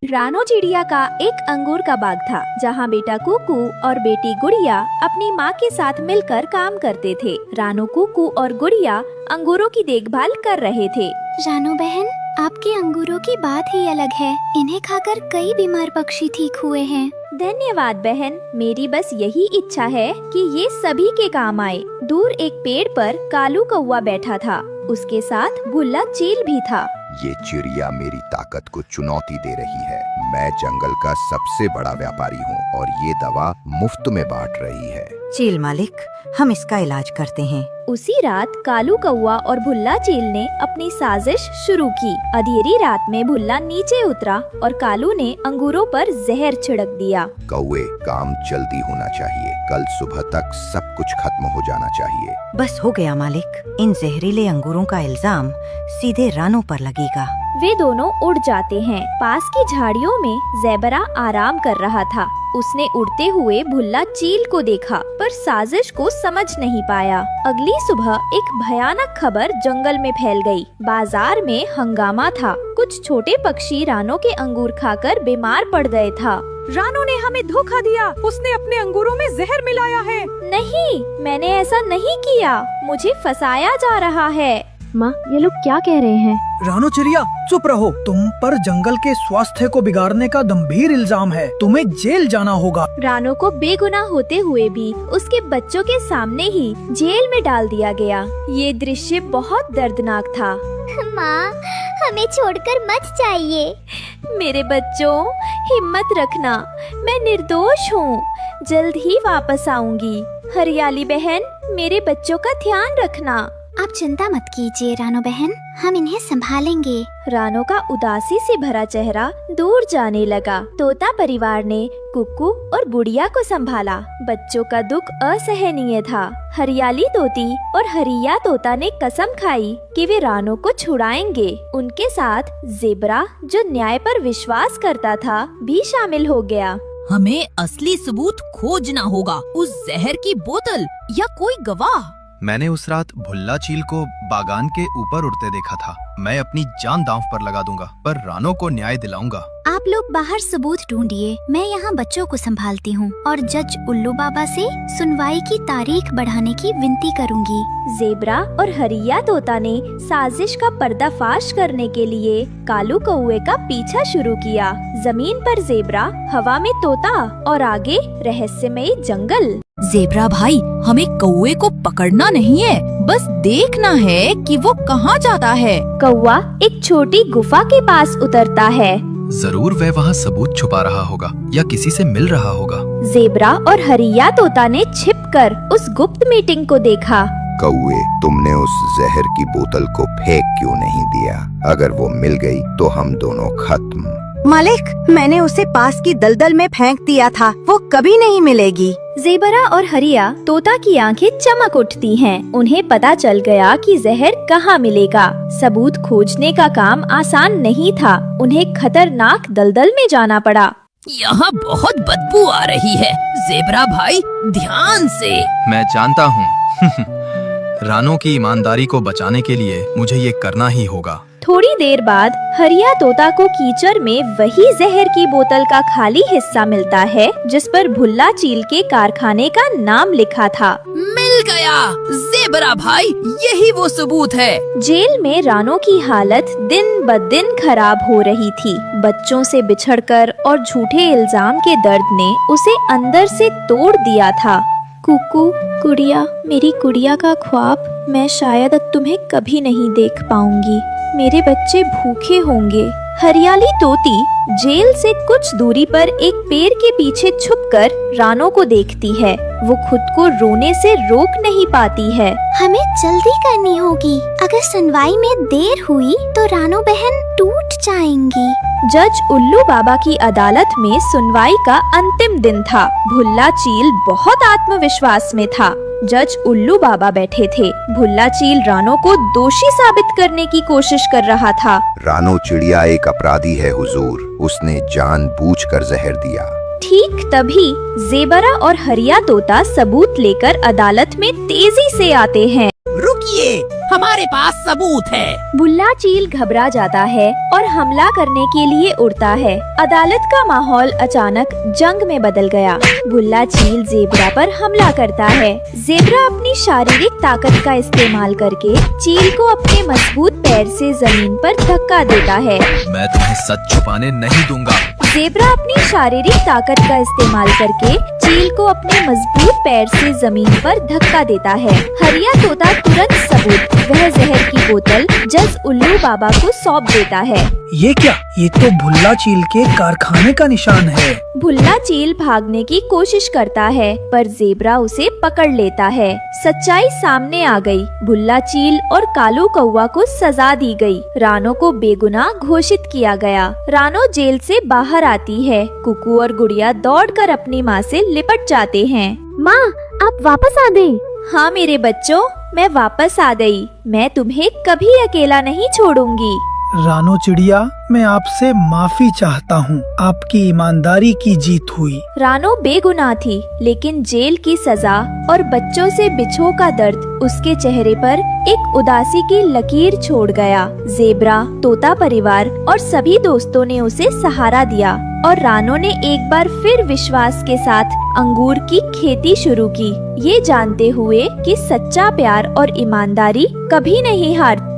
रानो चिड़िया का एक अंगूर का बाग था, जहाँ बेटा कुकू और बेटी गुड़िया अपनी माँ के साथ मिलकर काम करते थे। रानो, कुकू और गुड़िया अंगूरों की देखभाल कर रहे थे। रानो बहन, आपके अंगूरों की बात ही अलग है। इन्हें खाकर कई बीमार पक्षी ठीक हुए हैं। धन्यवाद बहन, मेरी बस यही इच्छा है कि ये सभी के काम आए। दूर एक पेड़ पर कालू कौवा बैठा था, उसके साथ भुल्ला चील भी था। ये चिड़िया मेरी ताकत को चुनौती दे रही है। मैं जंगल का सबसे बड़ा व्यापारी हूँ और ये दवा मुफ्त में बांट रही है। चील मालिक, हम इसका इलाज करते हैं। उसी रात कालू कौवा और भुल्ला चील ने अपनी साजिश शुरू की। अंधेरी रात में भुल्ला नीचे उतरा और कालू ने अंगूरों पर जहर छिड़क दिया। कौवे, काम जल्दी होना चाहिए। कल सुबह तक सब कुछ खत्म हो जाना चाहिए। बस हो गया मालिक। इन जहरीले अंगूरों का इल्जाम सीधे रानो पर लगेगा। वे दोनों उड़ जाते हैं। पास की झाड़ियों में ज़ेबरा आराम कर रहा था। उसने उड़ते हुए भुल्ला चील को देखा, पर साजिश को समझ नहीं पाया। अगली सुबह एक भयानक खबर जंगल में फैल गई। बाजार में हंगामा था। कुछ छोटे पक्षी रानो के अंगूर खाकर बीमार पड़ गए था। रानो ने हमें धोखा दिया। उसने अपने अंगूरों में जहर मिलाया है। नहीं, मैंने ऐसा नहीं किया। मुझे फंसाया जा रहा है। माँ, ये लोग क्या कह रहे हैं? रानो चिड़िया, चुप रहो। तुम पर जंगल के स्वास्थ्य को बिगाड़ने का गंभीर इल्जाम है। तुम्हें जेल जाना होगा। रानो को बेगुनाह होते हुए भी उसके बच्चों के सामने ही जेल में डाल दिया गया। ये दृश्य बहुत दर्दनाक था। माँ, हमें छोड़कर मत जाइए। मेरे बच्चों, हिम्मत रखना, मैं निर्दोष हूँ। जल्द ही वापस आऊंगी। हरियाली बहन, मेरे बच्चों का ध्यान रखना। आप चिंता मत कीजिए रानो बहन, हम इन्हें संभालेंगे। रानो का उदासी से भरा चेहरा दूर जाने लगा। तोता परिवार ने कुक्कू और बुढ़िया को संभाला। बच्चों का दुख असहनीय था। हरियाली तोती और हरिया तोता ने कसम खाई कि वे रानो को छुड़ाएंगे। उनके साथ ज़ेबरा, जो न्याय पर विश्वास करता था, भी शामिल हो गया। हमें असली सबूत खोजना होगा। उस जहर की बोतल या कोई गवाह। मैंने उस रात भुल्ला चील को बागान के ऊपर उड़ते देखा था। मैं अपनी जान दांव पर लगा दूंगा, पर रानो को न्याय दिलाऊंगा। आप लोग बाहर सबूत ढूंढिए, मैं यहाँ बच्चों को संभालती हूँ और जज उल्लू बाबा से सुनवाई की तारीख बढ़ाने की विनती करूँगी। ज़ेबरा और हरिया तोता ने साजिश का पर्दाफाश करने के लिए कालू कौवे का पीछा शुरू किया। जमीन पर ज़ेबरा, हवा में तोता और आगे रहस्यमयी जंगल। ज़ेबरा भाई, हमें कौवे को पकड़ना नहीं है, बस देखना है कि वो कहाँ जाता है। कौवा एक छोटी गुफा के पास उतरता है। जरूर वह वहाँ सबूत छुपा रहा होगा या किसी से मिल रहा होगा। ज़ेबरा और हरिया तोता ने छिपकर उस गुप्त मीटिंग को देखा। कौवे, तुमने उस जहर की बोतल को फेंक क्यों नहीं दिया? अगर वो मिल गई तो हम दोनों खत्म। मालिक, मैंने उसे पास की दलदल में फेंक दिया था। वो कभी नहीं मिलेगी। ज़ेबरा और हरिया तोता की आंखें चमक उठती हैं। उन्हें पता चल गया कि जहर कहाँ मिलेगा। सबूत खोजने का काम आसान नहीं था। उन्हें खतरनाक दलदल में जाना पड़ा। यहाँ बहुत बदबू आ रही है। ज़ेबरा भाई, ध्यान से। मैं जानता हूँ। रानो की ईमानदारी को बचाने के लिए मुझे ये करना ही होगा। थोड़ी देर बाद हरिया तोता को कीचड़ में वही जहर की बोतल का खाली हिस्सा मिलता है, जिस पर भुल्ला चील के कारखाने का नाम लिखा था। मिल गया ज़ेबरा भाई, यही वो सबूत है। जेल में रानो की हालत दिन ब दिन खराब हो रही थी। बच्चों से बिछड़कर और झूठे इल्जाम के दर्द ने उसे अंदर से तोड़ दिया था। कुकू, गुड़िया, मेरी गुड़िया का ख्वाब, मैं शायद अब तुम्हें कभी नहीं देख पाऊंगी। मेरे बच्चे भूखे होंगे। हरियाली तोती जेल से कुछ दूरी पर एक पेड़ के पीछे छुपकर रानो को देखती है। वो खुद को रोने से रोक नहीं पाती है। हमें जल्दी करनी होगी। अगर सुनवाई में देर हुई तो रानो बहन टूट जाएंगी। जज उल्लू बाबा की अदालत में सुनवाई का अंतिम दिन था। भुल्ला चील बहुत आत्मविश्वास में था। जज उल्लू बाबा बैठे थे। भुल्ला चील रानो को दोषी साबित करने की कोशिश कर रहा था। रानो चिड़िया एक अपराधी है हुजूर। उसने जानबूझकर जहर दिया। ठीक तभी ज़ेबरा और हरिया तोता सबूत लेकर अदालत में तेजी से आते हैं। रुकिए, हमारे पास सबूत है। भुल्ला चील घबरा जाता है और हमला करने के लिए उड़ता है। अदालत का माहौल अचानक जंग में बदल गया। भुल्ला चील जेब्रा पर हमला करता है। जेब्रा अपनी शारीरिक ताकत का इस्तेमाल करके चील को अपने मजबूत पैर से जमीन पर धक्का देता है। मैं तुम्हें सच छुपाने नहीं दूंगा। जेब्रा अपनी शारीरिक ताकत का इस्तेमाल करके चील को अपने मजबूत पैर से जमीन पर धक्का देता है। हरिया तोता तुरंत सबूत, वह जहर की बोतल जज उल्लू बाबा को सौंप देता है। ये क्या? ये तो भुल्ला चील के कारखाने का निशान है। भुल्ला चील भागने की कोशिश करता है पर जेब्रा उसे पकड़ लेता है। सच्चाई सामने आ गई। भुल्ला चील और कालू कौवा को सजा दी गई। रानो को बेगुनाह घोषित किया गया। रानो जेल से बाहर आती है। कुकू और गुड़िया दौड़कर अपनी माँ से लिपट जाते हैं। माँ, आप वापस आ गई। हाँ मेरे बच्चों, मैं वापस आ गई। मैं तुम्हें कभी अकेला नहीं छोड़ूंगी। रानो चिड़िया, मैं आपसे माफी चाहता हूँ। आपकी ईमानदारी की जीत हुई। रानो बेगुनाह थी, लेकिन जेल की सजा और बच्चों से बिछो का दर्द उसके चेहरे पर एक उदासी की लकीर छोड़ गया। जेब्रा, तोता परिवार और सभी दोस्तों ने उसे सहारा दिया और रानो ने एक बार फिर विश्वास के साथ अंगूर की खेती शुरू की, ये जानते हुए कि सच्चा प्यार और ईमानदारी कभी नहीं हारती।